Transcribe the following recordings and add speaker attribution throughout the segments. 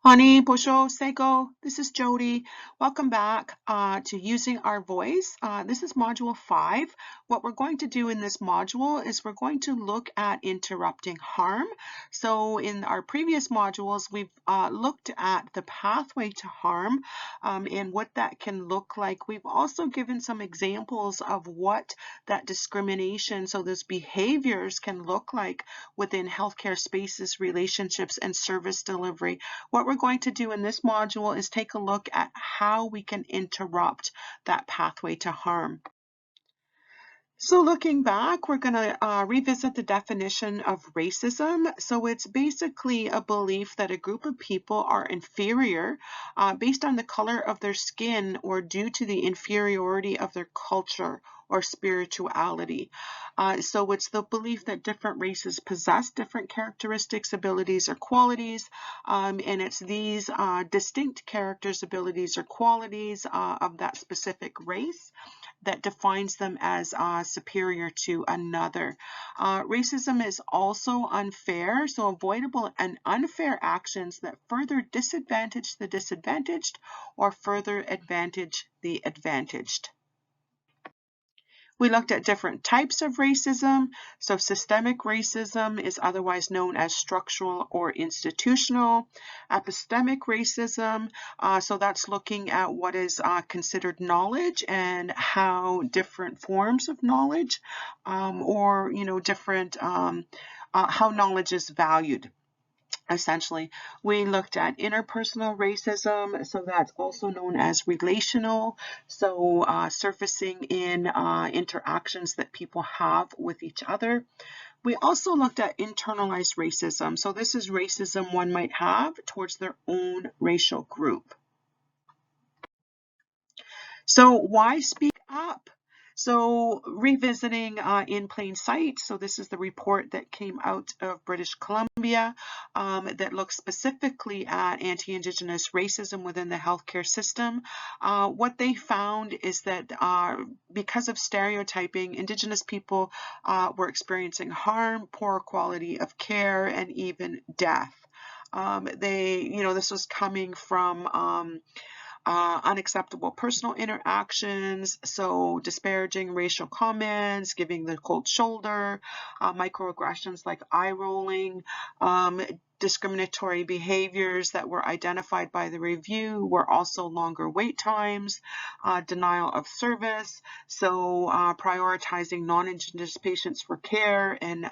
Speaker 1: Honey, Bosho, Sego, this is Jody. Welcome back to Using Our Voice. This is Module 5. What we're going to do in this module is we're going to look at interrupting harm. So in our previous modules, we've looked at the pathway to harm and what that can look like. We've also given some examples of what that discrimination, so those behaviors can look like within healthcare spaces, relationships, and service delivery. What we're going to do in this module is take a look at how we can interrupt that pathway to harm. So looking back, we're going to revisit the definition of racism. So it's basically a belief that a group of people are inferior based on the color of their skin or due to the inferiority of their culture or spirituality. So it's the belief that different races possess different characteristics, abilities, or qualities, and it's these distinct characters, abilities, or qualities of that specific race that defines them as superior to another. Racism is also unfair, so avoidable and unfair actions that further disadvantage the disadvantaged or further advantage the advantaged. We looked at different types of racism. So systemic racism is otherwise known as structural or institutional. Epistemic racism, so that's looking at what is considered knowledge and how different forms of knowledge or different how knowledge is valued. Essentially, we looked at interpersonal racism, so that's also known as relational, so surfacing in interactions that people have with each other. We also looked at internalized racism, so this is racism one might have towards their own racial group. So why speak up? So revisiting In Plain Sight, so this is the report that came out of British Columbia that looks specifically at anti-Indigenous racism within the healthcare system. What they found is that because of stereotyping, Indigenous people were experiencing harm, poor quality of care, and even death. This was coming from unacceptable personal interactions, so disparaging racial comments, giving the cold shoulder, microaggressions like eye rolling, discriminatory behaviors that were identified by the review were also longer wait times, denial of service, so prioritizing non-Indigenous patients for care and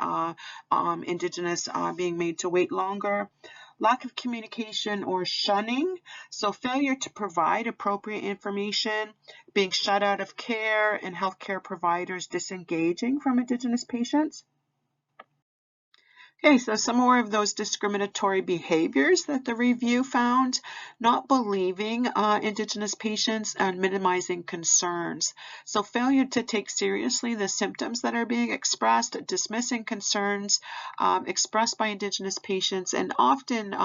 Speaker 1: Indigenous being made to wait longer. Lack of communication or shunning, so failure to provide appropriate information, being shut out of care, and healthcare providers disengaging from Indigenous patients. Okay, so some more of those discriminatory behaviors that the review found: not believing Indigenous patients and minimizing concerns. So failure to take seriously the symptoms that are being expressed, dismissing concerns expressed by Indigenous patients, and often,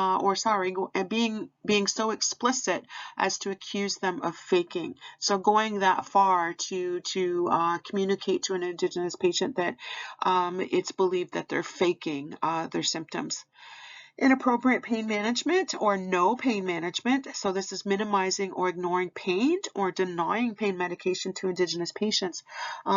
Speaker 1: being so explicit as to accuse them of faking. So going that far to communicate to an Indigenous patient that it's believed that they're faking their symptoms. Inappropriate pain management or no pain management. So this is minimizing or ignoring pain or denying pain medication to Indigenous patients,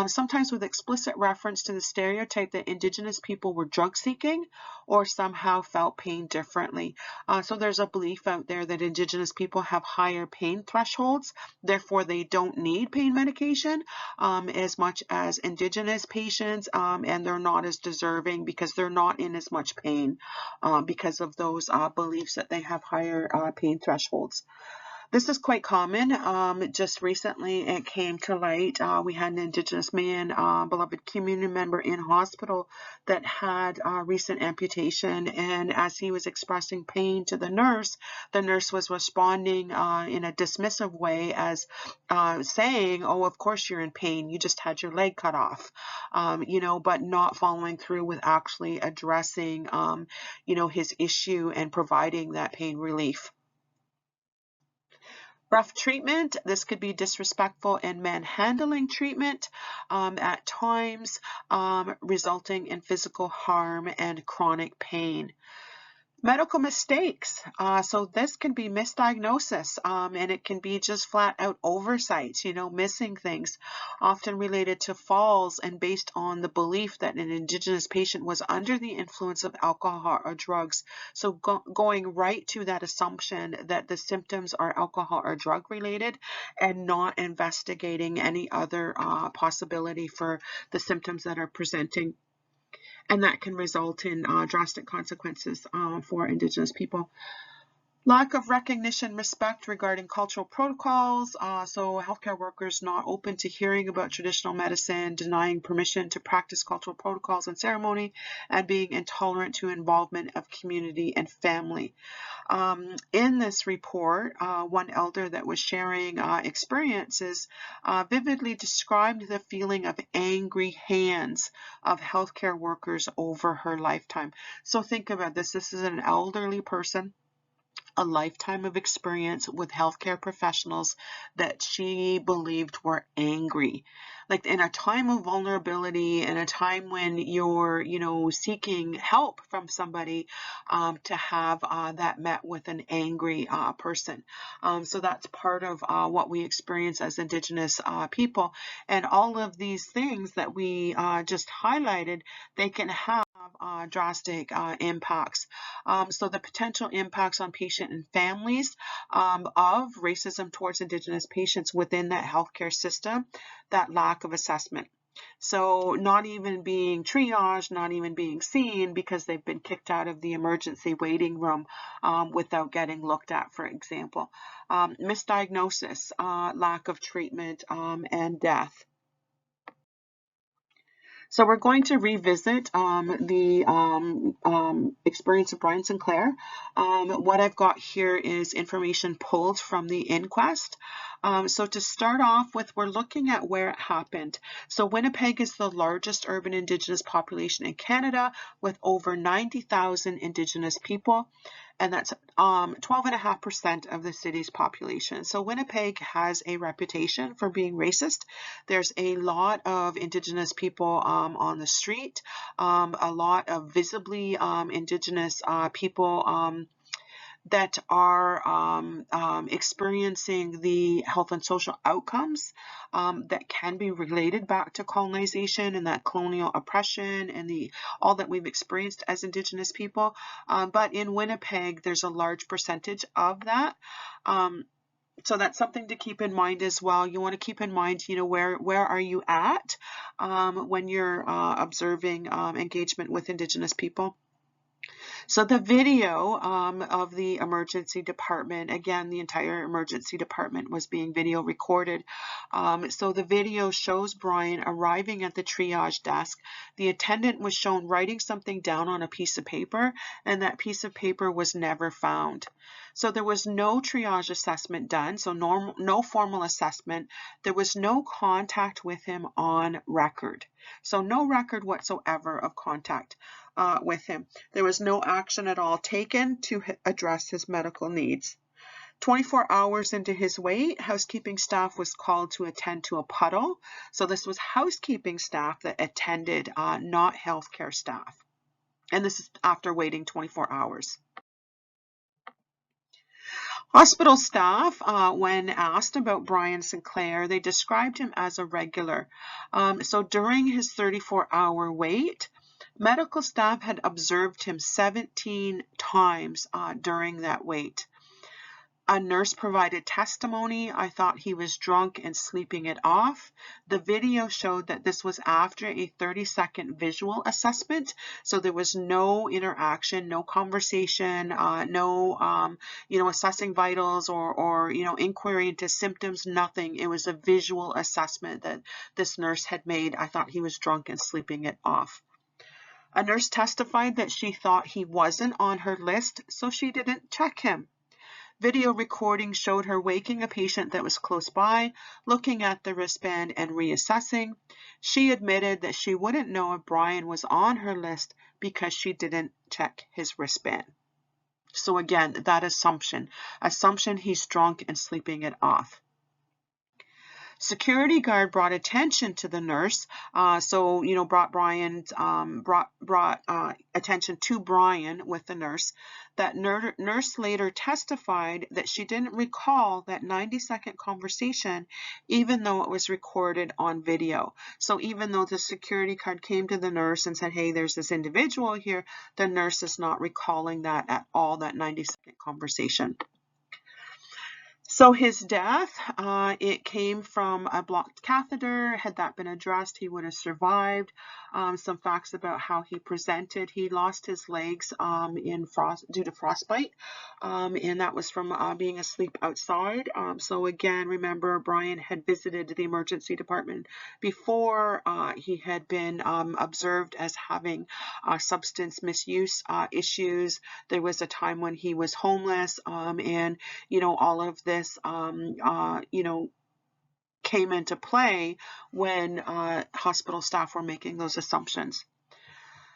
Speaker 1: sometimes with explicit reference to the stereotype that Indigenous people were drug seeking or somehow felt pain differently. So there's a belief out there that Indigenous people have higher pain thresholds, therefore they don't need pain medication as much as Indigenous patients, and they're not as deserving because they're not in as much pain because of those beliefs that they have higher pain thresholds. This is quite common. Just recently it came to light. We had an Indigenous man, beloved community member in hospital that had recent amputation, and as he was expressing pain to the nurse was responding in a dismissive way as saying, "Oh, of course you're in pain. You just had your leg cut off," but not following through with actually addressing, his issue and providing that pain relief. Rough treatment, this could be disrespectful and manhandling treatment at times, resulting in physical harm and chronic pain. Medical mistakes. So this can be misdiagnosis, and it can be just flat out oversights, missing things, often related to falls and based on the belief that an Indigenous patient was under the influence of alcohol or drugs. So going right to that assumption that the symptoms are alcohol or drug related and not investigating any other possibility for the symptoms that are presenting, and that can result in drastic consequences for Indigenous people. Lack of recognition, respect regarding cultural protocols. So healthcare workers not open to hearing about traditional medicine, denying permission to practice cultural protocols and ceremony, and being intolerant to involvement of community and family. In this report, one elder that was sharing experiences vividly described the feeling of angry hands of healthcare workers over her lifetime. So think about this. This is an elderly person, a lifetime of experience with healthcare professionals that she believed were angry. Like in a time of vulnerability, in a time when you're, seeking help from somebody, to have that met with an angry person. So that's part of what we experience as Indigenous people. And all of these things that we just highlighted, they can have drastic impacts. So the potential impacts on patient and families of racism towards Indigenous patients within that healthcare system, that lack of assessment. So not even being triaged, not even being seen because they've been kicked out of the emergency waiting room without getting looked at, for example. Misdiagnosis, lack of treatment, and death. So we're going to revisit the experience of Brian Sinclair. What I've got here is information pulled from the inquest. So to start off with, we're looking at where it happened. So Winnipeg is the largest urban Indigenous population in Canada with over 90,000 Indigenous people, and that's 12.5% of the city's population. So Winnipeg has a reputation for being racist. There's a lot of Indigenous people on the street, a lot of visibly Indigenous people that are experiencing the health and social outcomes that can be related back to colonization and that colonial oppression and all that we've experienced as Indigenous people. But in Winnipeg, there's a large percentage of that. So that's something to keep in mind as well. You want to keep in mind, where are you at when you're observing engagement with Indigenous people. So the video of the emergency department, again, the entire emergency department was being video recorded. So the video shows Brian arriving at the triage desk. The attendant was shown writing something down on a piece of paper, and that piece of paper was never found. So there was no triage assessment done, so no formal assessment. There was no contact with him on record. So no record whatsoever of contact with him. There was no action at all taken to address his medical needs. 24 hours into his wait, housekeeping staff was called to attend to a puddle. So this was housekeeping staff that attended, not healthcare staff. And this is after waiting 24 hours. Hospital staff, when asked about Brian Sinclair, they described him as a regular. So during his 34-hour wait, medical staff had observed him 17 times during that wait. A nurse provided testimony. I thought he was drunk and sleeping it off. The video showed that this was after a 30-second visual assessment. So there was no interaction, no conversation, no, assessing vitals or inquiry into symptoms, nothing. It was a visual assessment that this nurse had made. I thought he was drunk and sleeping it off. A nurse testified that she thought he wasn't on her list, so she didn't check him. Video recording showed her waking a patient that was close by, looking at the wristband and reassessing. She admitted that she wouldn't know if Brian was on her list because she didn't check his wristband. So again, that assumption he's drunk and sleeping it off. Security guard brought attention to the nurse, so brought attention to Brian with the nurse. That nurse later testified that she didn't recall that 90-second conversation, even though it was recorded on video. So even though the security guard came to the nurse and said, hey, there's this individual here, the nurse is not recalling that at all, that 90-second conversation. So his death, it came from a blocked catheter. Had that been addressed, he would have survived. Some facts about how he presented. He lost his legs due to frostbite, and that was from being asleep outside. So again, remember, Brian had visited the emergency department before. He had been observed as having substance misuse issues. There was a time when he was homeless, and all of this came into play when hospital staff were making those assumptions.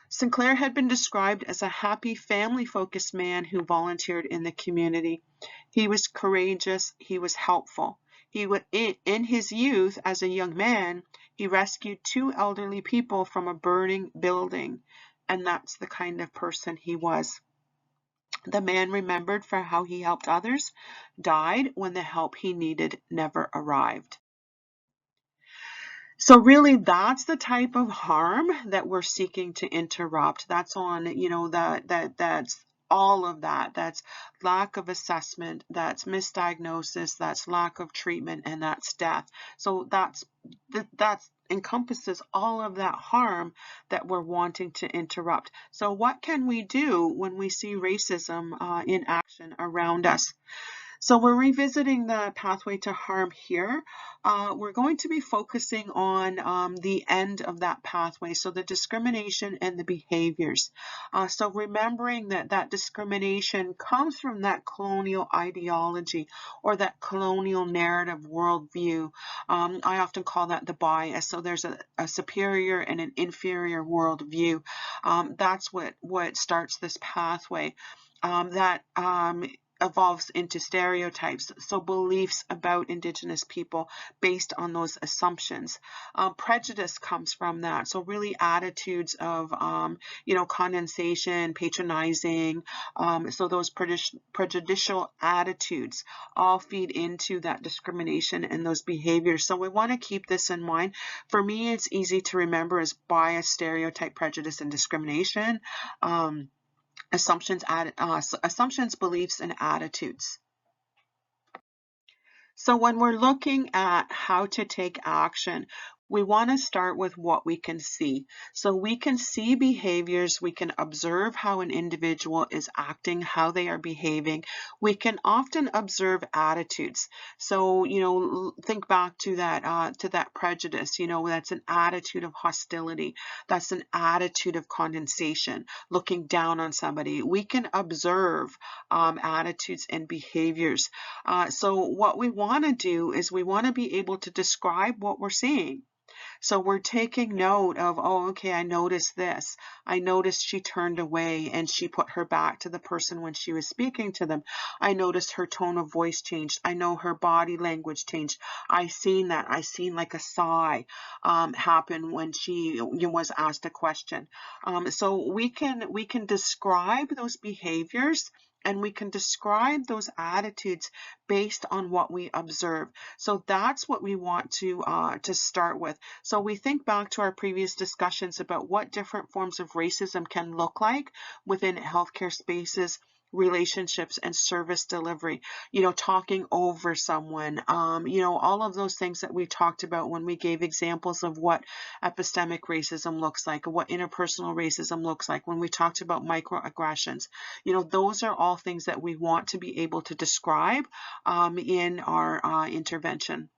Speaker 1: Sinclair had been described as a happy, family-focused man who volunteered in the community. He was courageous. He was helpful. In his youth, as a young man, he rescued 2 elderly people from a burning building, and that's the kind of person he was. The man, remembered for how he helped others, died when the help he needed never arrived. So really, that's the type of harm that we're seeking to interrupt. That's on, that's all of that. That's lack of assessment, that's misdiagnosis, that's lack of treatment, and that's death. So that encompasses all of that harm that we're wanting to interrupt. So what can we do when we see racism in action around us? So we're revisiting the pathway to harm here. We're going to be focusing on the end of that pathway, so the discrimination and the behaviors. So remembering that discrimination comes from that colonial ideology or that colonial narrative worldview. I often call that the bias. So there's a superior and an inferior worldview. That's what starts this pathway. That evolves into stereotypes, so beliefs about Indigenous people based on those assumptions. Prejudice comes from that, so really attitudes of condensation, patronizing, so those prejudicial attitudes all feed into that discrimination and those behaviors. So we want to keep this in mind. For me, it's easy to remember as bias, stereotype, prejudice, and discrimination. Assumptions, beliefs, and attitudes. So when we're looking at how to take action, we want to start with what we can see. So we can see behaviors, we can observe how an individual is acting, how they are behaving. We can often observe attitudes. So, think back to that prejudice, that's an attitude of hostility. That's an attitude of condensation, looking down on somebody. We can observe attitudes and behaviors. So what we want to do is we want to be able to describe what we're seeing. So we're taking note of, oh, okay, I noticed this. I noticed she turned away and she put her back to the person when she was speaking to them. I noticed her tone of voice changed. I know her body language changed. I seen that. I seen like a sigh happen when she was asked a question. So we can describe those behaviors, and we can describe those attitudes based on what we observe. So that's what we want to start with. So we think back to our previous discussions about what different forms of racism can look like within healthcare spaces, relationships, and service delivery, talking over someone, all of those things that we talked about when we gave examples of what epistemic racism looks like, or what interpersonal racism looks like, when we talked about microaggressions. Those are all things that we want to be able to describe in our intervention.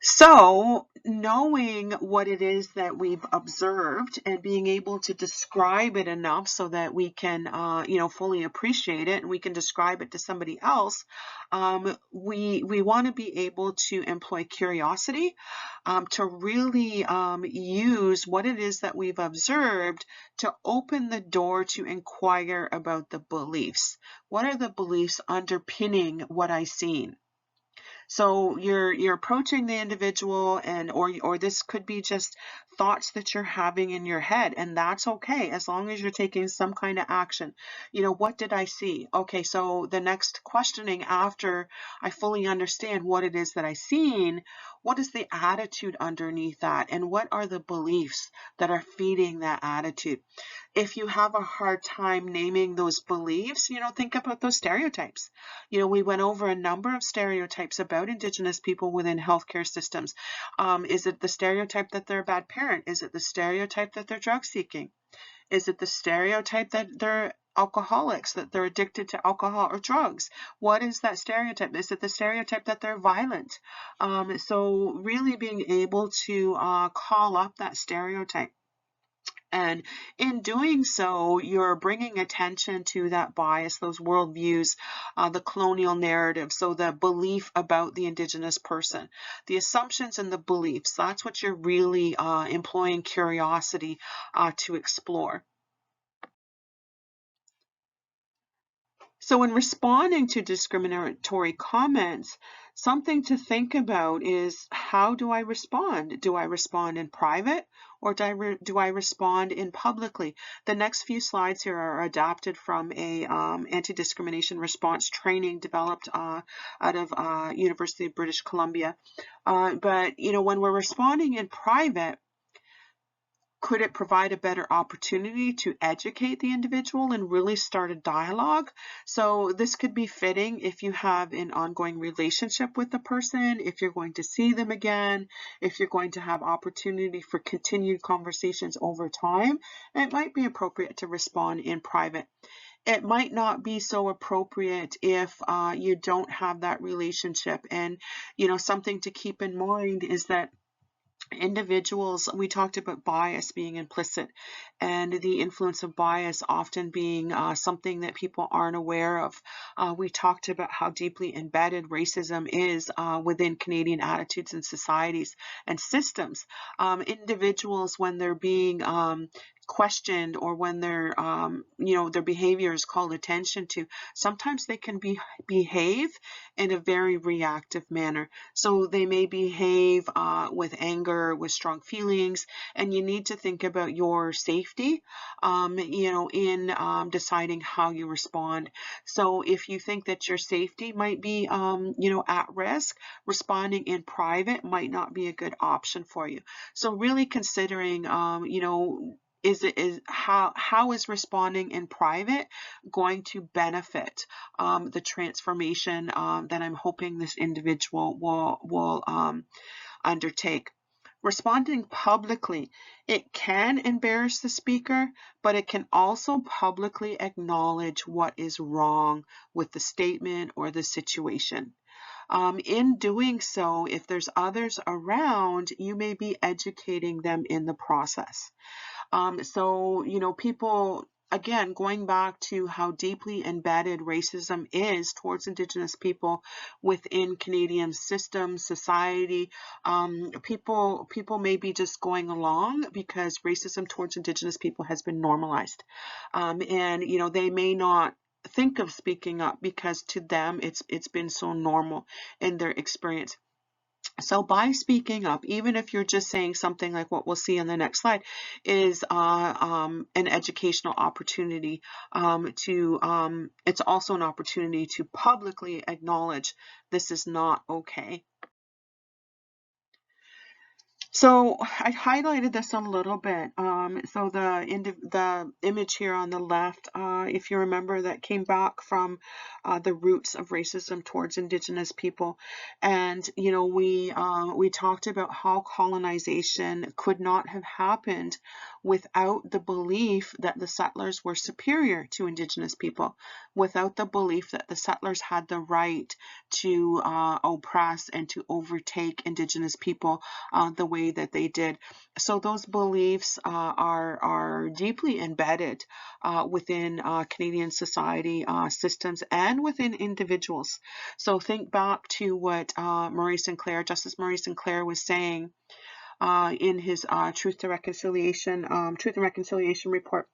Speaker 1: So knowing what it is that we've observed and being able to describe it enough so that we can, fully appreciate it, and we can describe it to somebody else, we want to be able to employ curiosity to really use what it is that we've observed to open the door to inquire about the beliefs. What are the beliefs underpinning what I've seen? So you're approaching the individual, and or this could be just thoughts that you're having in your head, and that's okay as long as you're taking some kind of action. What did I see? Okay, so the next questioning after I fully understand what it is that I seen, what is the attitude underneath that, and what are the beliefs that are feeding that attitude? If you have a hard time naming those beliefs, think about those stereotypes. We went over a number of stereotypes about Indigenous people within healthcare systems. Is it the stereotype that they're a bad parent? Is it the stereotype that they're drug seeking? Is it the stereotype that they're alcoholics, that they're addicted to alcohol or drugs? What is that stereotype? Is it the stereotype that they're violent? So really being able to call up that stereotype. And in doing so, you're bringing attention to that bias, those worldviews, the colonial narrative, so the belief about the Indigenous person, the assumptions and the beliefs. That's what you're really employing curiosity to explore. So in responding to discriminatory comments, something to think about is, how do I respond? Do I respond in private, or do I respond in publicly? The next few slides here are adapted from a anti-discrimination response training developed out of University of British Columbia. But when we're responding in private, could it provide a better opportunity to educate the individual and really start a dialogue? So this could be fitting if you have an ongoing relationship with the person, if you're going to see them again, if you're going to have opportunity for continued conversations over time. It might be appropriate to respond in private. It might not be so appropriate if you don't have that relationship. And something to keep in mind is that individuals, we talked about bias being implicit, and the influence of bias often being something that people aren't aware of. We talked about how deeply embedded racism is within Canadian attitudes and societies and systems. Individuals, when they're being questioned, or when their behavior is called attention to, sometimes they can behave in a very reactive manner. So they may behave with anger, with strong feelings, and you need to think about your safety, in deciding how you respond. So if you think that your safety might be, at risk, responding in private might not be a good option for you. So really considering, how is responding in private going to benefit the transformation that I'm hoping this individual will undertake. Responding publicly, it can embarrass the speaker, but it can also publicly acknowledge what is wrong with the statement or the situation. In doing so, if there's others around, you may be educating them in the process. So, people, again, going back to how deeply embedded racism is towards Indigenous people within Canadian systems, society, people may be just going along because racism towards Indigenous people has been normalized. And, they may not think of speaking up because to them it's been so normal in their experience. So by speaking up, even if you're just saying something like what we'll see on the next slide, is an educational opportunity it's also an opportunity to publicly acknowledge this is not okay. So I highlighted this a little bit. So the image here on the left, if you remember, that came back from the roots of racism towards Indigenous people, and we talked about how colonization could not have happened without the belief that the settlers were superior to Indigenous people, without the belief that the settlers had the right to oppress and to overtake Indigenous people the way that they did. So those beliefs are deeply embedded within Canadian society systems and within individuals. So think back to what Justice Murray Sinclair was saying in his Truth and Reconciliation report.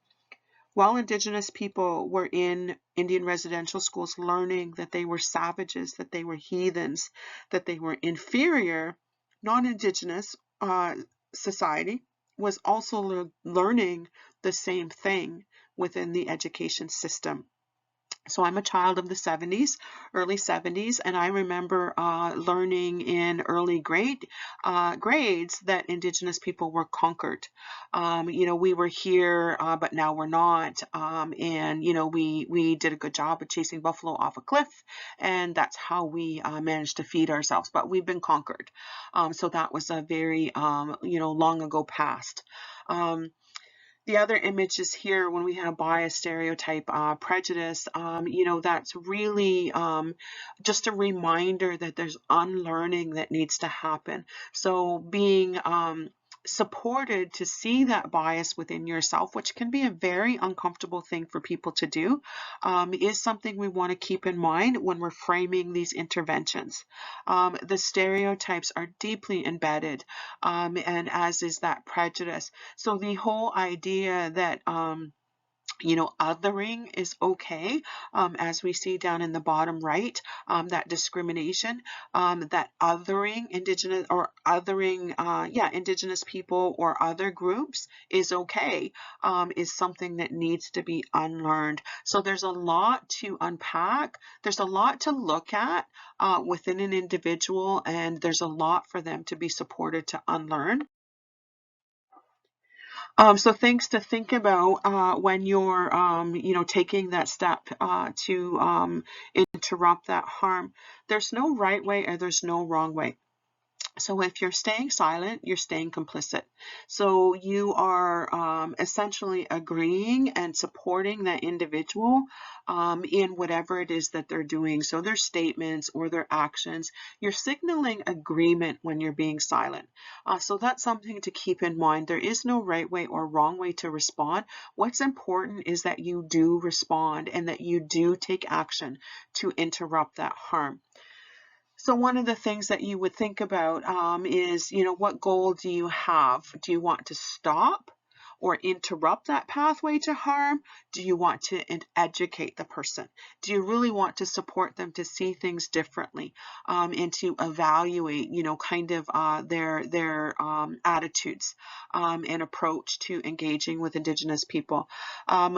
Speaker 1: While Indigenous people were in Indian residential schools learning that they were savages, that they were heathens, that they were inferior, non-Indigenous society was also learning the same thing within the education system. So I'm a child of the 70s, early 70s, and I remember learning in early grades that Indigenous people were conquered. We were here, but now we're not. And we did a good job of chasing buffalo off a cliff, and that's how we managed to feed ourselves. But we've been conquered. So that was a very long ago past. The other image is here when we have bias, stereotype, prejudice. That's really just a reminder that there's unlearning that needs to happen. So being supported to see that bias within yourself, which can be a very uncomfortable thing for people to do, is something we want to keep in mind when we're framing these interventions. The stereotypes are deeply embedded, and as is that prejudice. So the whole idea that othering is okay, as we see down in the bottom right, that discrimination, that othering Indigenous people or other groups is okay, is something that needs to be unlearned. So there's a lot to unpack. There's a lot to look at within an individual, and there's a lot for them to be supported to unlearn. So things to think about when you're, taking that step to interrupt that harm. There's no right way or there's no wrong way. So if you're staying silent, you're staying complicit. So you are essentially agreeing and supporting that individual in whatever it is that they're doing. So their statements or their actions, you're signaling agreement when you're being silent. So that's something to keep in mind. There is no right way or wrong way to respond. What's important is that you do respond and that you do take action to interrupt that harm. So one of the things that you would think about is, what goal do you have? Do you want to stop or interrupt that pathway to harm? Do you want to educate the person? Do you really want to support them to see things differently and to evaluate, their attitudes and approach to engaging with Indigenous people?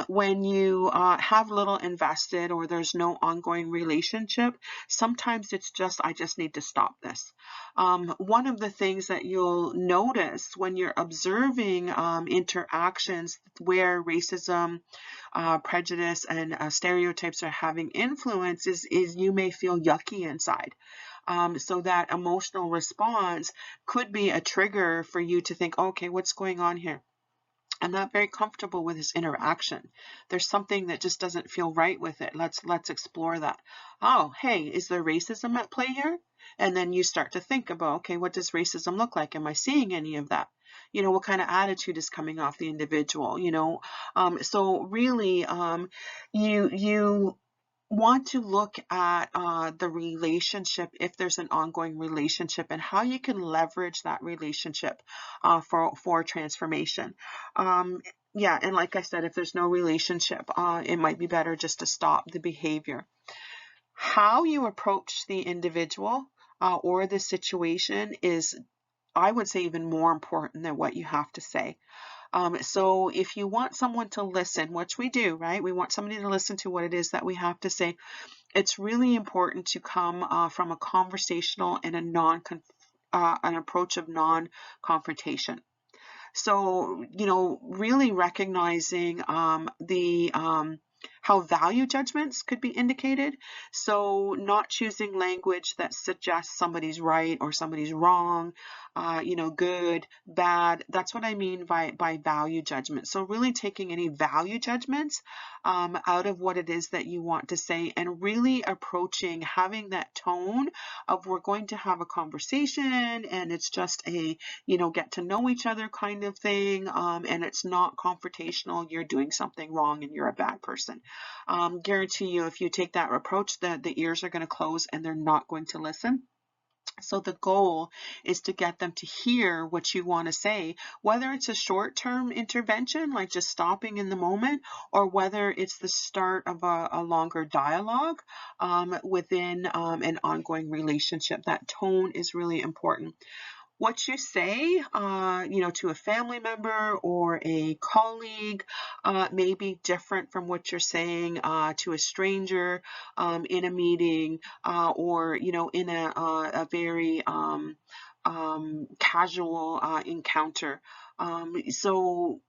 Speaker 1: When you have little invested or there's no ongoing relationship, sometimes it's just, I just need to stop this. One of the things that you'll notice when you're observing interactions where racism, prejudice, and stereotypes are having influence is you may feel yucky inside. So that emotional response could be a trigger for you to think, okay, what's going on here? I'm not very comfortable with this interaction. There's something that just doesn't feel right with it. Let's explore that. Oh, hey, is there racism at play here? And then you start to think about, okay, what does racism look like? Am I seeing any of that? What kind of attitude is coming off the individual? So really, you want to look at the relationship, if there's an ongoing relationship, and how you can leverage that relationship for transformation. Yeah, and like I said, if there's no relationship, it might be better just to stop the behavior. How you approach the individual or the situation is, I would say, even more important than what you have to say. So if you want someone to listen, which we do, right? We want somebody to listen to what it is that we have to say. It's really important to come from a conversational and an approach of non-confrontation. So, really recognizing how value judgments could be indicated. So not choosing language that suggests somebody's right or somebody's wrong, good, bad. That's what I mean by value judgment. So really taking any value judgments out of what it is that you want to say and really approaching, having that tone of, we're going to have a conversation and it's just a, get to know each other kind of thing. And it's not confrontational. You're doing something wrong and you're a bad person. Guarantee you, if you take that approach, the ears are going to close and they're not going to listen. So the goal is to get them to hear what you want to say, whether it's a short-term intervention, like just stopping in the moment, or whether it's the start of a longer dialogue within an ongoing relationship. That tone is really important. What you say, to a family member or a colleague may be different from what you're saying to a stranger in a meeting or, in a very casual encounter. So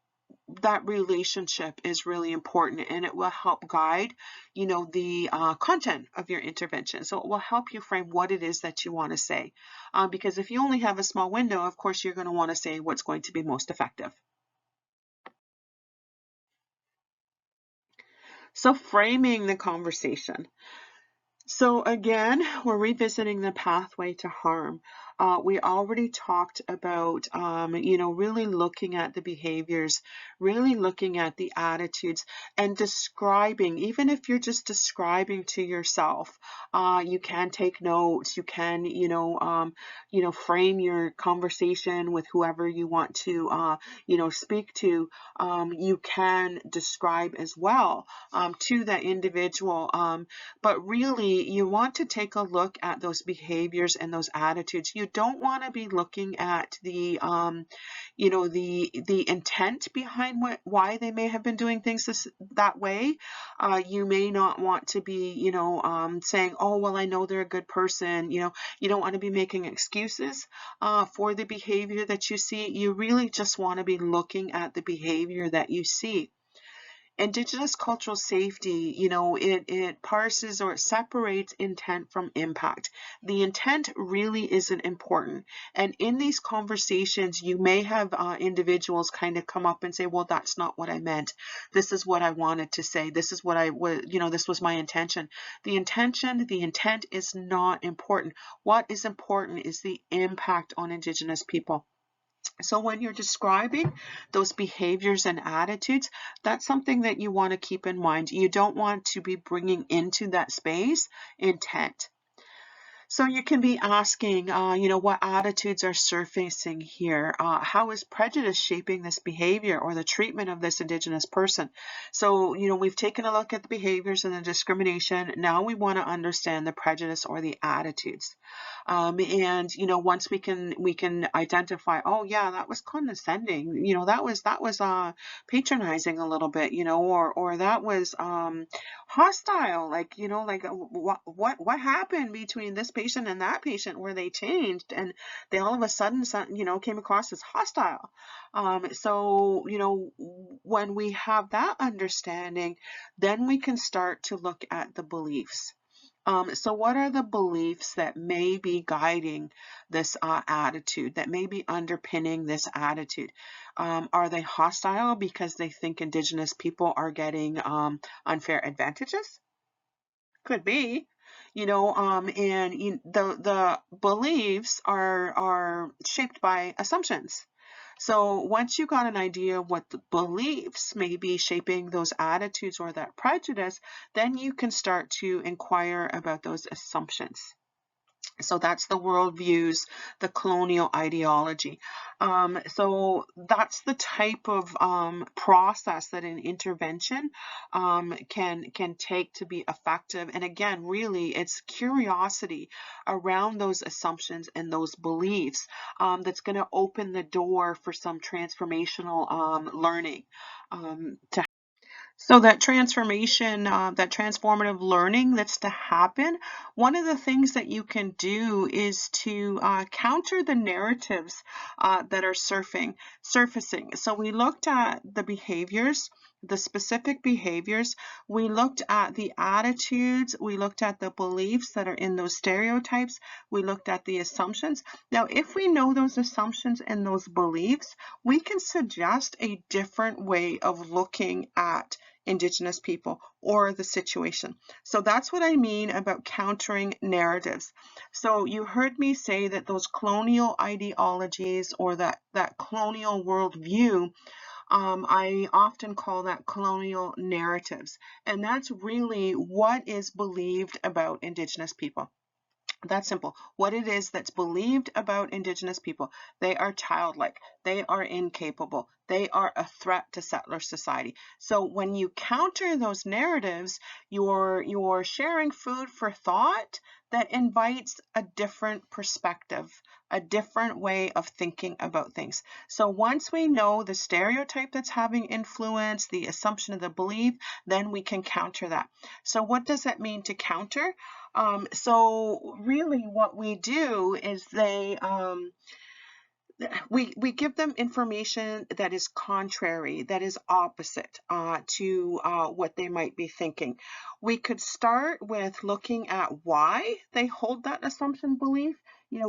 Speaker 1: that relationship is really important, and it will help guide, the content of your intervention. So it will help you frame what it is that you want to say. Because if you only have a small window, of course, you're going to want to say what's going to be most effective. So framing the conversation. So again, we're revisiting the pathway to harm. We already talked about, really looking at the behaviors, really looking at the attitudes and describing, even if you're just describing to yourself, you can take notes, you can, frame your conversation with whoever you want to, speak to. You can describe as well to that individual. But really, you want to take a look at those behaviors and those attitudes. You don't want to be looking at the intent behind why they may have been doing things that way. You may not want to be, saying, oh, well, I know they're a good person. You don't want to be making excuses for the behavior that you see. You really just want to be looking at the behavior that you see. Indigenous cultural safety, it parses or it separates intent from impact. The intent really isn't important. And in these conversations, you may have individuals kind of come up and say, well, that's not what I meant. This is what I wanted to say. This is what I was, this was my intention. The intent is not important. What is important is the impact on Indigenous people. So when you're describing those behaviors and attitudes, that's something that you want to keep in mind. You don't want to be bringing into that space intent. So you can be asking, what attitudes are surfacing here? How is prejudice shaping this behavior or the treatment of this Indigenous person? So, we've taken a look at the behaviors and the discrimination. Now we want to understand the prejudice or the attitudes. And once we can identify, oh yeah, that was condescending, that was patronizing a little bit, or that was hostile, what happened between this patient and that patient where they changed and they all of a sudden came across as hostile. So when we have that understanding, then we can start to look at the beliefs. So what are the beliefs that may be guiding this attitude, that may be underpinning this attitude? Are they hostile because they think Indigenous people are getting unfair advantages? Could be. The beliefs are shaped by assumptions. So once you got an idea of what the beliefs may be shaping those attitudes or that prejudice, then you can start to inquire about those assumptions. So that's the worldviews, the colonial ideology. So that's the type of process that an intervention can take to be effective. And again, really, it's curiosity around those assumptions and those beliefs that's going to open the door for some transformational learning to. So that transformation, that transformative learning that's to happen, one of the things that you can do is to counter the narratives that are surfacing. So we looked at the behaviors, the specific behaviors. We looked at the attitudes. We looked at the beliefs that are in those stereotypes. We looked at the assumptions. Now, if we know those assumptions and those beliefs, we can suggest a different way of looking at Indigenous people or the situation. So that's what I mean about countering narratives. So you heard me say that those colonial ideologies or that colonial worldview, I often call that colonial narratives. And that's really what is believed about Indigenous people. That's simple. What it is that's believed about Indigenous people: they are childlike, they are incapable, they are a threat to settler society. So when you counter those narratives, you're sharing food for thought that invites a different perspective, a different way of thinking about things. So once we know the stereotype that's having influence, the assumption of the belief, then we can counter that. So what does that mean to counter? So really what we do is we give them information that is contrary, that is opposite to what they might be thinking. We could start with looking at why they hold that assumption belief.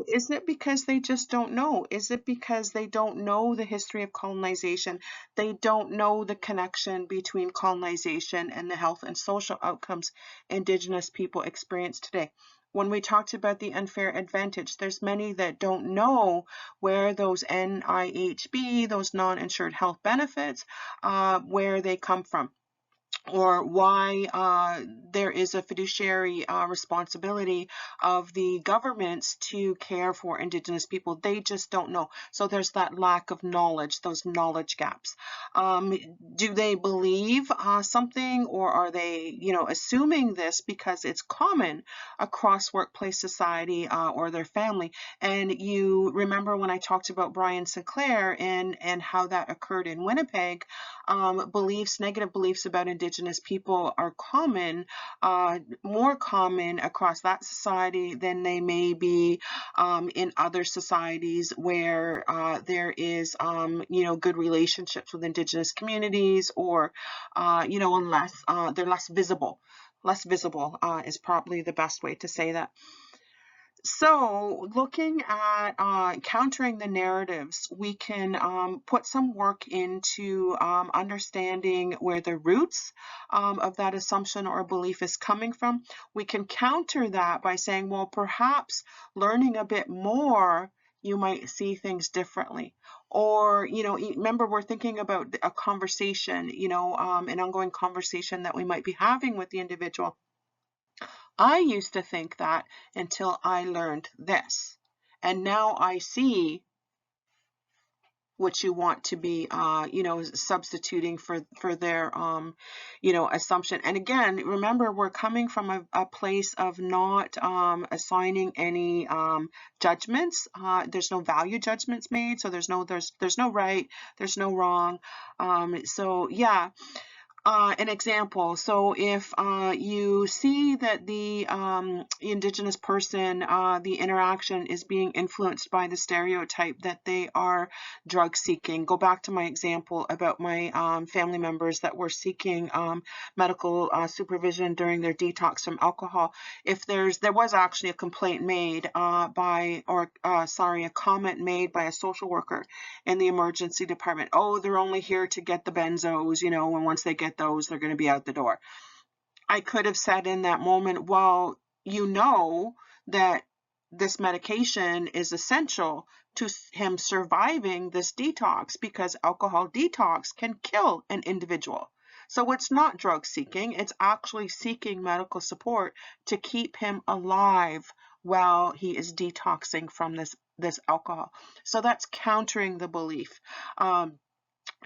Speaker 1: Is it because they just don't know? Is it because they don't know the history of colonization? They don't know the connection between colonization and the health and social outcomes Indigenous people experience today. When we talked about the unfair advantage, there's many that don't know where those NIHB, those non-insured health benefits, where they come from, or why there is a fiduciary responsibility of the governments to care for Indigenous people. They just don't know. So there's that lack of knowledge, those knowledge gaps. Do they believe something, or are they, assuming this because it's common across workplace society or their family? And you remember when I talked about Brian Sinclair and how that occurred in Winnipeg, negative beliefs about Indigenous people are common, more common across that society than they may be in other societies where there is, good relationships with Indigenous communities, or, unless they're less visible. Less visible is probably the best way to say that. So, looking at countering the narratives, we can put some work into understanding where the roots of that assumption or belief is coming from. We can counter that by saying, well, perhaps learning a bit more, you might see things differently. Or, remember, we're thinking about a conversation, an ongoing conversation that we might be having with the individual. I used to think that until I learned this. And now I see what you want to be, substituting for their, assumption. And again, remember, we're coming from a place of not assigning any judgments. There's no value judgments made, so there's no right, there's no wrong. So yeah. An example. So if you see that the Indigenous person, the interaction is being influenced by the stereotype that they are drug seeking. Go back to my example about my family members that were seeking medical supervision during their detox from alcohol. If there was actually a complaint made a comment made by a social worker in the emergency department. Oh, they're only here to get the benzos, and once they get those, they're going to be out the door. I could have said in that moment, well, that this medication is essential to him surviving this detox, because alcohol detox can kill an individual. So it's not drug seeking, it's actually seeking medical support to keep him alive while he is detoxing from this alcohol. So that's countering the belief.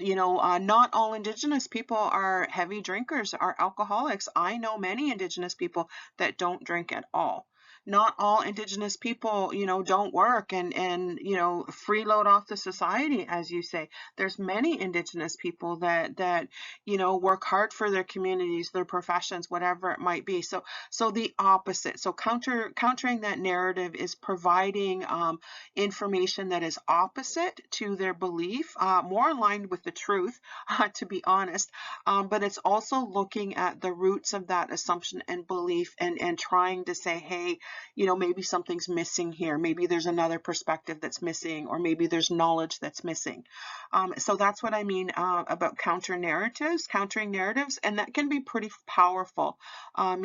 Speaker 1: Not all Indigenous people are heavy drinkers, are alcoholics. I know many Indigenous people that don't drink at all. Not all Indigenous people, don't work and freeload off the society, as you say. There's many Indigenous people that work hard for their communities, their professions, whatever it might be. So the opposite. So countering that narrative is providing information that is opposite to their belief, more aligned with the truth, to be honest. But it's also looking at the roots of that assumption and belief, and trying to say, hey, maybe something's missing here. Maybe there's another perspective that's missing, or maybe there's knowledge that's missing. So that's what I mean about countering narratives, and that can be pretty powerful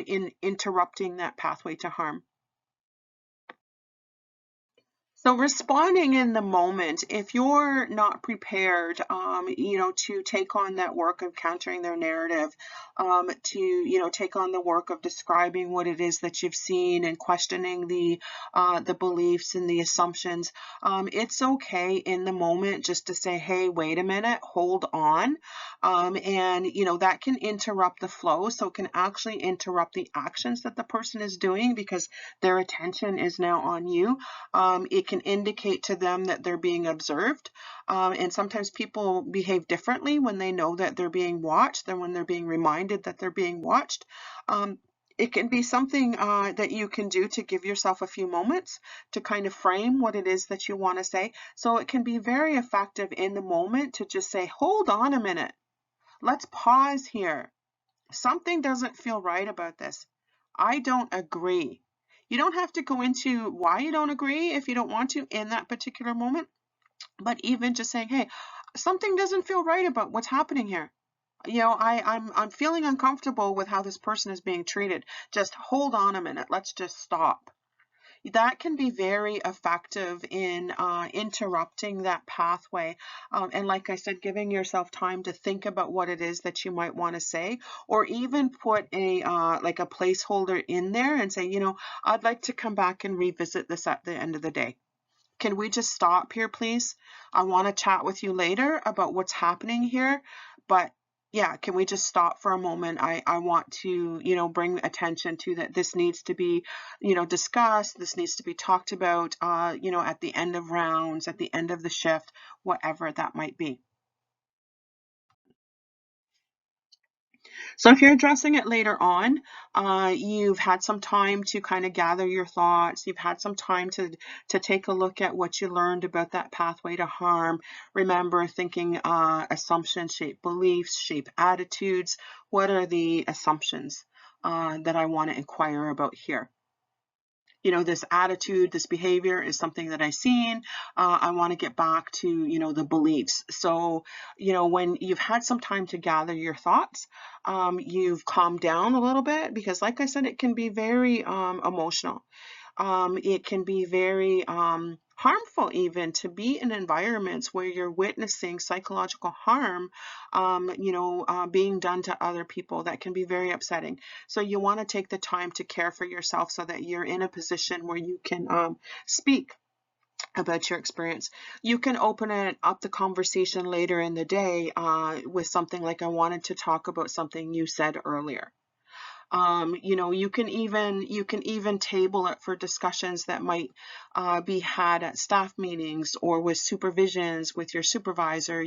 Speaker 1: in interrupting that pathway to harm. So responding in the moment, if you're not prepared, to take on that work of countering their narrative, take on the work of describing what it is that you've seen and questioning the beliefs and the assumptions, it's okay in the moment just to say, hey, wait a minute, hold on, and that can interrupt the flow. So it can actually interrupt the actions that the person is doing because their attention is now on you. It can indicate to them that they're being observed. And sometimes people behave differently when they know that they're being watched than when they're being reminded that they're being watched. It can be something that you can do to give yourself a few moments to kind of frame what it is that you want to say. So it can be very effective in the moment to just say, hold on a minute. Let's pause here. Something doesn't feel right about this. I don't agree. You don't have to go into why you don't agree if you don't want to in that particular moment, but even just saying, hey, something doesn't feel right about what's happening here. I'm feeling uncomfortable with how this person is being treated. Just hold on a minute. Let's just stop. That can be very effective in interrupting that pathway. And like I said, giving yourself time to think about what it is that you might want to say, or even put a like a placeholder in there and say, I'd like to come back and revisit this at the end of the day. Can we just stop here, please? I want to chat with you later about what's happening here, but yeah, can we just stop for a moment? I want to, bring attention to that this needs to be, discussed. This needs to be talked about, at the end of rounds, at the end of the shift, whatever that might be. So if you're addressing it later on, you've had some time to kind of gather your thoughts. You've had some time to take a look at what you learned about that pathway to harm. Remember, thinking assumptions shape beliefs, shape attitudes. What are the assumptions that I want to inquire about here? This attitude, this behavior is something that I've seen. I want to get back to, the beliefs. So, when you've had some time to gather your thoughts, you've calmed down a little bit because, like I said, it can be very emotional. It can be very harmful even to be in environments where you're witnessing psychological harm, being done to other people. That can be very upsetting. So you want to take the time to care for yourself so that you're in a position where you can speak about your experience. You can open it up the conversation later in the day with something like, I wanted to talk about something you said earlier. You can even table it for discussions that might be had at staff meetings or with supervisions with your supervisor.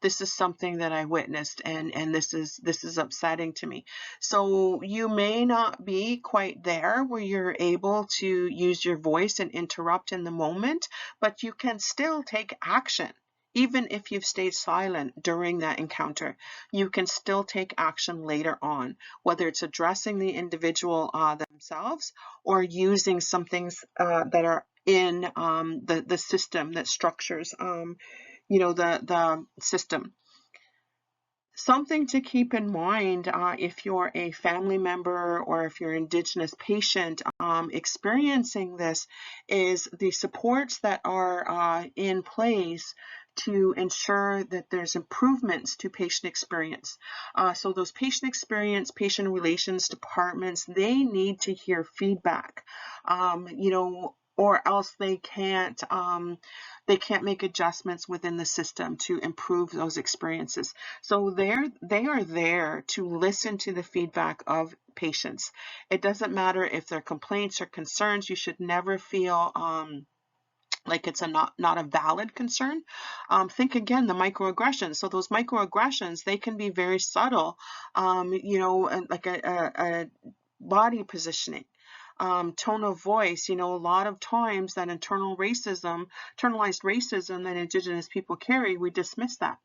Speaker 1: This is something that I witnessed, and this is upsetting to me. So you may not be quite there where you're able to use your voice and interrupt in the moment, but you can still take action. Even if you've stayed silent during that encounter, you can still take action later on, whether it's addressing the individual themselves or using some things that are in the system that structures the system. Something to keep in mind if you're a family member or if you're an Indigenous patient experiencing this is the supports that are in place to ensure that there's improvements to patient experience. So those patient experience, patient relations departments, they need to hear feedback, or else they can't make adjustments within the system to improve those experiences. So they are there to listen to the feedback of patients. It doesn't matter if they're complaints or concerns. You should never feel like it's not a valid concern. Think again, the microaggressions. So those microaggressions, they can be very subtle, like a body positioning. Tone of voice, a lot of times that internalized racism that Indigenous people carry, we dismiss that.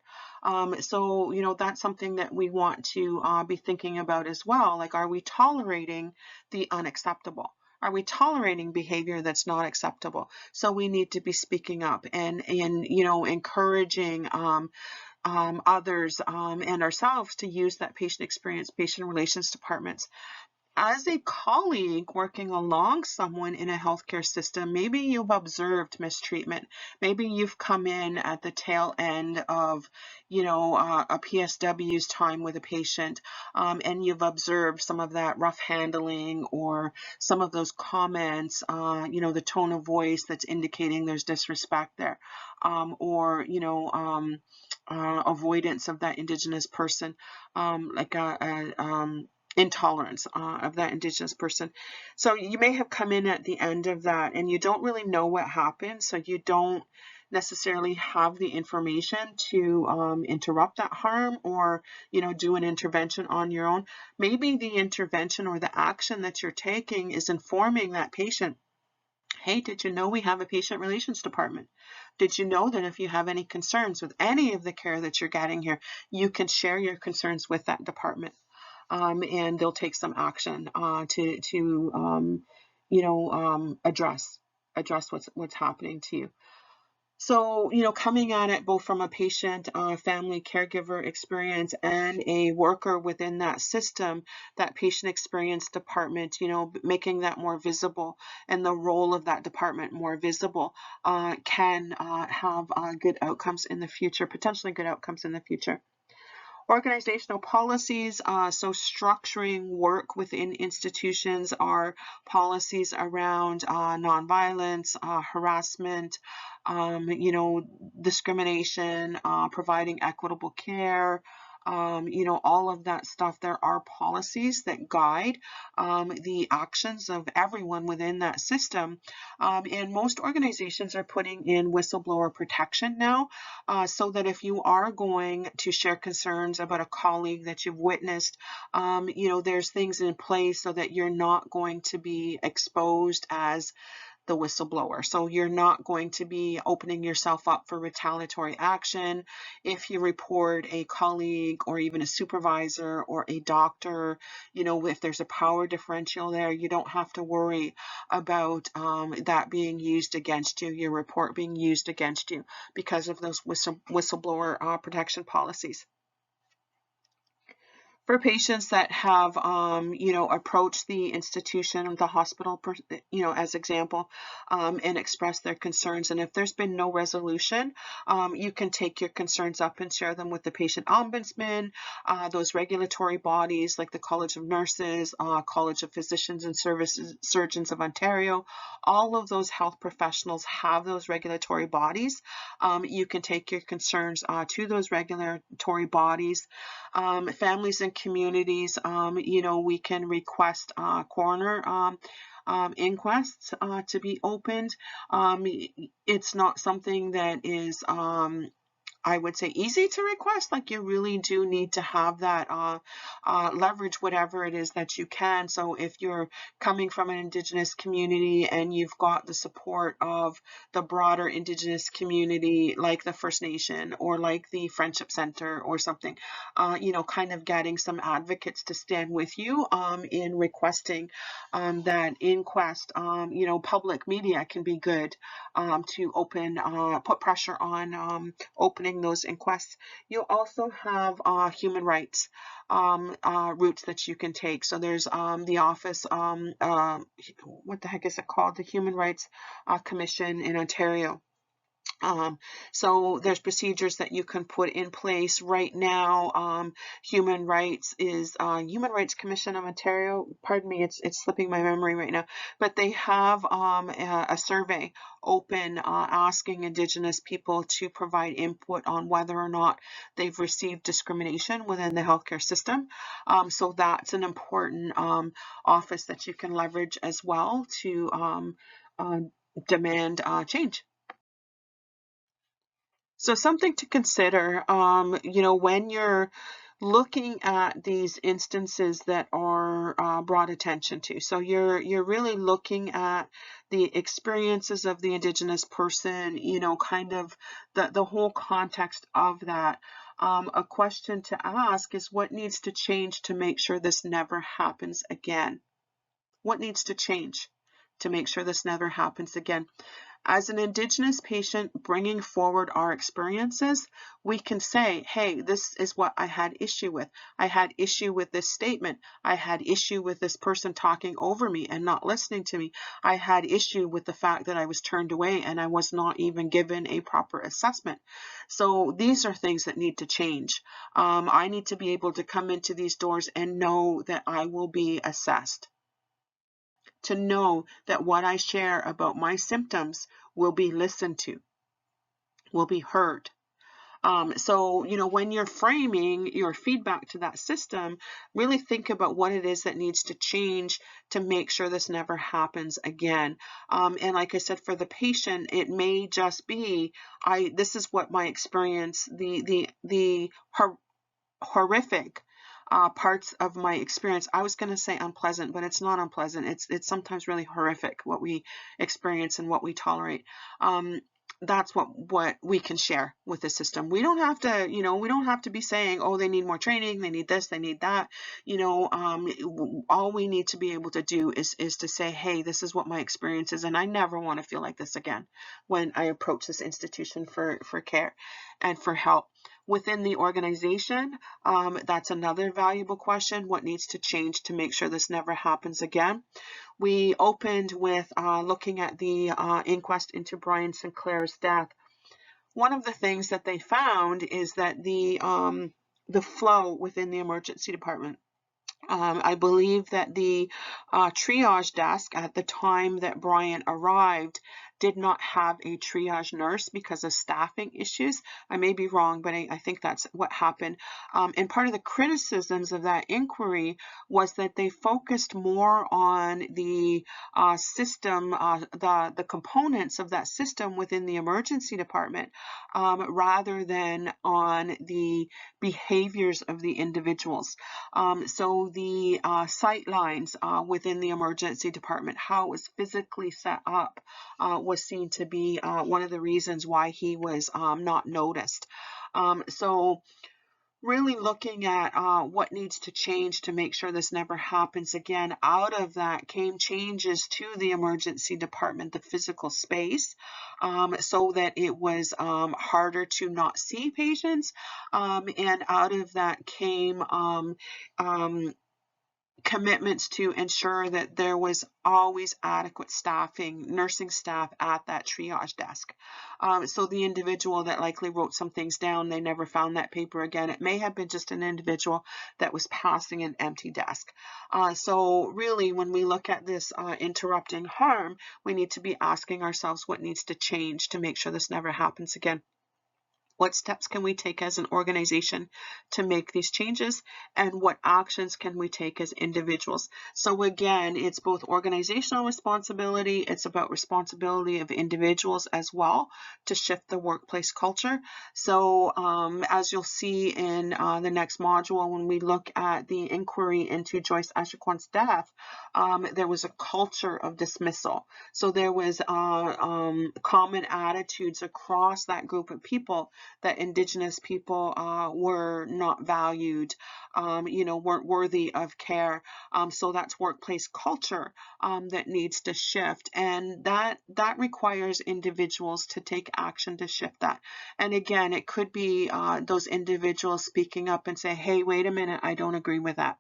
Speaker 1: So, that's something that we want to be thinking about as well. Like, are we tolerating the unacceptable? Are we tolerating behavior that's not acceptable? So we need to be speaking up and encouraging others and ourselves to use that patient experience, patient relations departments. as a colleague working along someone in a healthcare system, maybe you've observed mistreatment. Maybe you've come in at the tail end of, a PSW's time with a patient, and you've observed some of that rough handling or some of those comments, the tone of voice that's indicating there's disrespect there, or, avoidance of that Indigenous person, like intolerance of that Indigenous person. So you may have come in at the end of that and you don't really know what happened. So you don't necessarily have the information to interrupt that harm or, do an intervention on your own. Maybe the intervention or the action that you're taking is informing that patient. Hey, did you know we have a patient relations department? Did you know that if you have any concerns with any of the care that you're getting here, you can share your concerns with that department? And they'll take some action to address what's happening to you. So, coming at it both from a patient, family, caregiver experience and a worker within that system, that patient experience department, making that more visible and the role of that department more visible can have good outcomes in the future, potentially good outcomes in the future. Organizational policies, so structuring work within institutions are policies around nonviolence, harassment, discrimination, providing equitable care, all of that stuff. There are policies that guide the actions of everyone within that system. And most organizations are putting in whistleblower protection now, so that if you are going to share concerns about a colleague that you've witnessed, there's things in place so that you're not going to be exposed as the whistleblower. So you're not going to be opening yourself up for retaliatory action. If you report a colleague or even a supervisor or a doctor, if there's a power differential there, you don't have to worry about that being used against you, your report being used against you because of those whistleblower protection policies. For patients that have, approached the institution, the hospital, as example, and expressed their concerns, and if there's been no resolution, you can take your concerns up and share them with the patient ombudsman, those regulatory bodies like the College of Nurses, College of Physicians and Surgeons of Ontario. All of those health professionals have those regulatory bodies. You can take your concerns to those regulatory bodies. Families and communities, we can request coroner inquests to be opened. It's not something that is I would say easy to request. Like, you really do need to have that leverage whatever it is that you can. So if you're coming from an Indigenous community and you've got the support of the broader Indigenous community, like the First Nation or like the Friendship Center or something, kind of getting some advocates to stand with you in requesting that inquest. Public media can be good to put pressure on opening those inquests. You also have human rights routes that you can take. So there's the office, what the heck is it called? The Human Rights Commission in Ontario. So there's procedures that you can put in place right now. Human Rights Commission of Ontario. Pardon me, it's slipping my memory right now. But they have a survey open asking Indigenous people to provide input on whether or not they've received discrimination within the healthcare system. So that's an important office that you can leverage as well to demand change. So something to consider, when you're looking at these instances that are brought attention to. So you're really looking at the experiences of the Indigenous person, kind of the whole context of that. A question to ask is, what needs to change to make sure this never happens again? What needs to change to make sure this never happens again? As an Indigenous patient bringing forward our experiences, we can say, hey, this is what I had issue with. I had issue with this statement. I had issue with this person talking over me and not listening to me. I had issue with the fact that I was turned away and I was not even given a proper assessment. So these are things that need to change. I need to be able to come into these doors and know that I will be assessed. To know that what I share about my symptoms will be listened to, will be heard. So, when you're framing your feedback to that system, really think about what it is that needs to change to make sure this never happens again. And like I said, for the patient, it may just be, this is what my experience, the horrific parts of my experience. I was going to say unpleasant, but it's not unpleasant. It's sometimes really horrific what we experience and what we tolerate. That's what we can share with the system. We don't have to, we don't have to be saying, oh, they need more training, they need this, they need that. All we need to be able to do is to say, hey, this is what my experience is, and I never want to feel like this again when I approach this institution for care and for help. Within the organization, that's another valuable question. What needs to change to make sure this never happens again? We opened with looking at the inquest into Brian Sinclair's death. One of the things that they found is that the flow within the emergency department. I believe that the triage desk at the time that Brian arrived did not have a triage nurse because of staffing issues. I may be wrong, but I think that's what happened. And part of the criticisms of that inquiry was that they focused more on the system, the components of that system within the emergency department, rather than on the behaviors of the individuals. So the sight lines within the emergency department, how it was physically set up, was seen to be one of the reasons why he was not noticed. So really looking at what needs to change to make sure this never happens again. Out of that came changes to the emergency department, the physical space, so that it was harder to not see patients. And out of that came commitments to ensure that there was always adequate staffing, nursing staff at that triage desk. So the individual that likely wrote some things down, they never found that paper again. It may have been just an individual that was passing an empty desk. So really, when we look at this interrupting harm, we need to be asking ourselves what needs to change to make sure this never happens again. What steps can we take as an organization to make these changes, and what actions can we take as individuals? So again, it's both organizational responsibility, it's about responsibility of individuals as well to shift the workplace culture. So as you'll see in the next module, when we look at the inquiry into Joyce Echaquan's death, there was a culture of dismissal. So there was common attitudes across that group of people that Indigenous people were not valued, weren't worthy of care. So that's workplace culture that needs to shift, and that requires individuals to take action to shift that. And again, it could be those individuals speaking up and say, hey, wait a minute, I don't agree with that.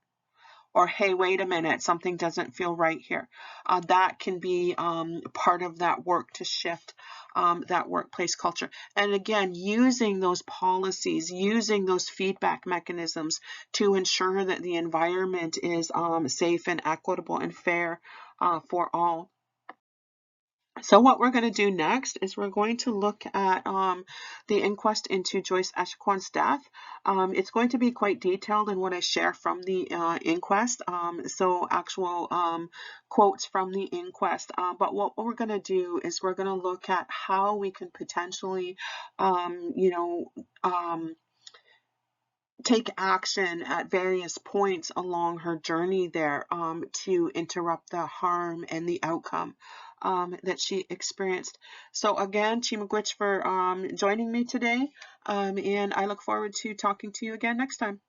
Speaker 1: Or, hey, wait a minute, something doesn't feel right here. That can be part of that work to shift that workplace culture. And again, using those policies, using those feedback mechanisms to ensure that the environment is safe and equitable and fair for all. So what we're going to do next is we're going to look at the inquest into Joyce Echaquan's death. It's going to be quite detailed in what I share from the inquest, so actual quotes from the inquest. But what we're going to do is we're going to look at how we can potentially, take action at various points along her journey there to interrupt the harm and the outcome that she experienced. So again, Chimagwich for joining me today, and I look forward to talking to you again next time.